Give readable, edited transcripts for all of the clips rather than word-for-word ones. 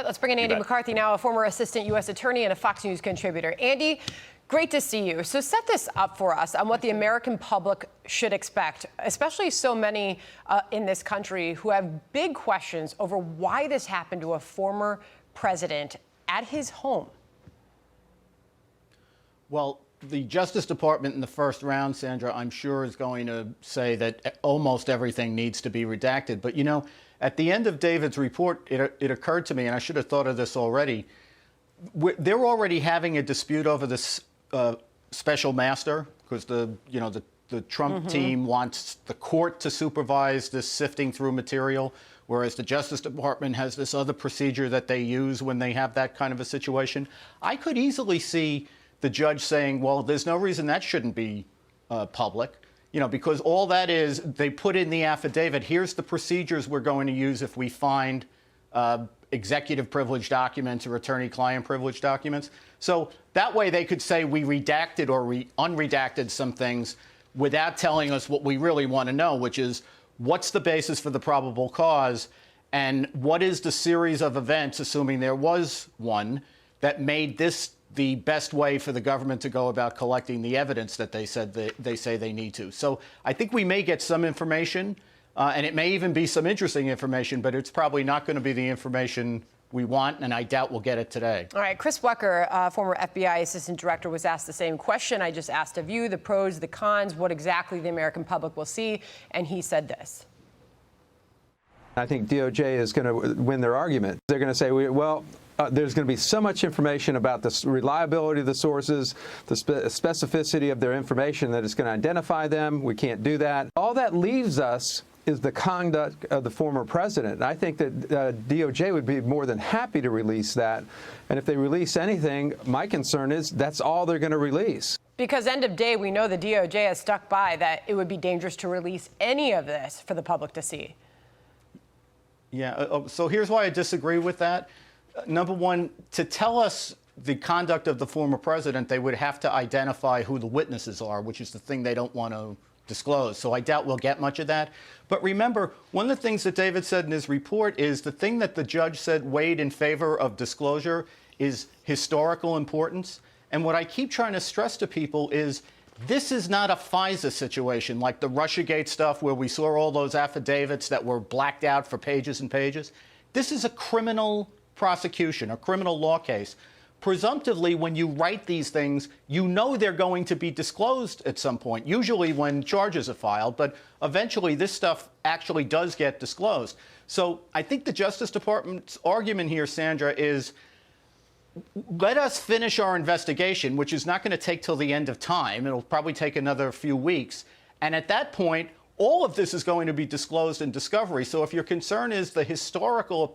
right, let's bring in Andy McCarthy now, a former assistant U.S. attorney and a Fox News contributor. Andy, great to see you. So set this up for us on what the American public should expect, especially so many in this country who have big questions over why this happened to a former president at his home. Well, the Justice Department in the first round, Sandra, I'm sure is going to say that almost everything needs to be redacted. But, you know, at the end of David's report, it occurred to me, and I should have thought of this already, they're already having a dispute over this special master because the Trump team wants the court to supervise this sifting through material, whereas the Justice Department has this other procedure that they use when they have that kind of a situation. I could easily see the judge saying, well, there's no reason that shouldn't be public, because all that is, they put in the affidavit, here's the procedures we're going to use if we find executive privilege documents or attorney-client privilege documents. So that way they could say we redacted or unredacted some things without telling us what we really want to know, which is what's the basis for the probable cause and what is the series of events, assuming there was one, that made this the best way for the government to go about collecting the evidence that they say they need to. So I think we may get some information, and it may even be some interesting information, but it's probably not going to be the information we want, and I doubt we'll get it today. All right, Chris Wecker, former FBI assistant director, was asked the same question I just asked of you, the pros, the cons, what exactly the American public will see, and he said this. I think DOJ is going to win their argument. They're going to say, well, there's going to be so much information about the reliability of the sources, the specificity of their information that it's going to identify them. We can't do that. All that leaves us is the conduct of the former president. And I think that DOJ would be more than happy to release that. And if they release anything, my concern is that's all they're going to release. Because end of day, we know the DOJ has stuck by that it would be dangerous to release any of this for the public to see. Yeah, so here's why I disagree with that. Number one, to tell us the conduct of the former president, they would have to identify who the witnesses are, which is the thing they don't want to disclose. So I doubt we'll get much of that. But remember, one of the things that David said in his report is the thing that the judge said weighed in favor of disclosure is historical importance. And what I keep trying to stress to people is this is not a FISA situation like the Russiagate stuff where we saw all those affidavits that were blacked out for pages and pages. This is a criminal prosecution, a criminal law case. Presumptively, when you write these things, you know they're going to be disclosed at some point, usually when charges are filed, but eventually this stuff actually does get disclosed. So I think the Justice Department's argument here, Sandra, is let us finish our investigation, which is not going to take till the end of time. It'll probably take another few weeks. And at that point, all of this is going to be disclosed in discovery. So if your concern is the historical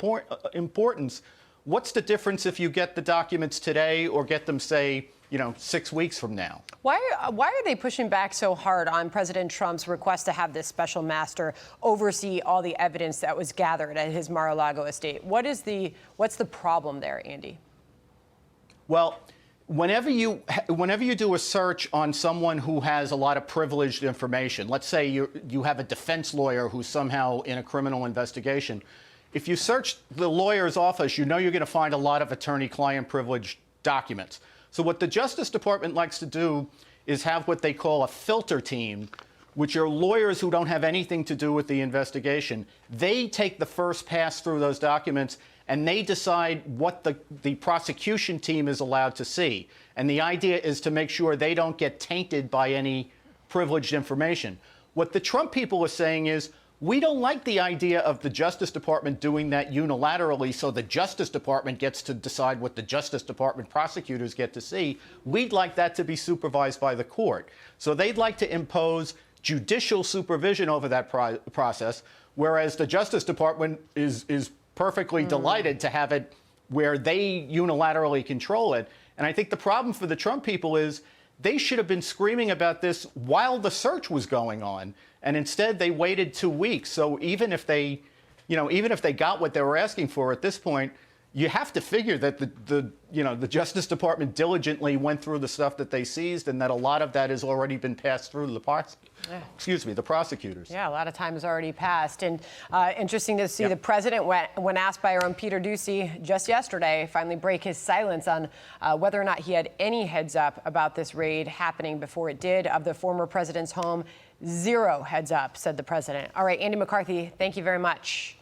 importance, what's the difference if you get the documents today or get them, say, 6 weeks from now? Why are they pushing back so hard on President Trump's request to have this special master oversee all the evidence that was gathered at his Mar-a-Lago estate? What's the problem there, Andy? Well, whenever you do a search on someone who has a lot of privileged information, let's say you have a defense lawyer who's somehow in a criminal investigation, if you search the lawyer's office, you know you're going to find a lot of attorney-client privilege documents. So what the Justice Department likes to do is have what they call a filter team, which are lawyers who don't have anything to do with the investigation. They take the first pass through those documents and they decide what the prosecution team is allowed to see. And the idea is to make sure they don't get tainted by any privileged information. What the Trump people are saying is, we don't like the idea of the Justice Department doing that unilaterally so the Justice Department gets to decide what the Justice Department prosecutors get to see. We'd like that to be supervised by the court. So they'd like to impose judicial supervision over that process, whereas the Justice Department is perfectly delighted to have it where they unilaterally control it. And I think the problem for the Trump people is they should have been screaming about this while the search was going on. And instead, they waited 2 weeks. So even if they got what they were asking for at this point, you have to figure that the Justice Department diligently went through the stuff that they seized, and that a lot of that has already been passed through the the prosecutors. Yeah, a lot of time has already passed. And interesting to see the president, when asked by our own Peter Doocy just yesterday, finally break his silence on whether or not he had any heads up about this raid happening before it did of the former president's home. Zero heads up, said the president. All right, Andy McCarthy, thank you very much.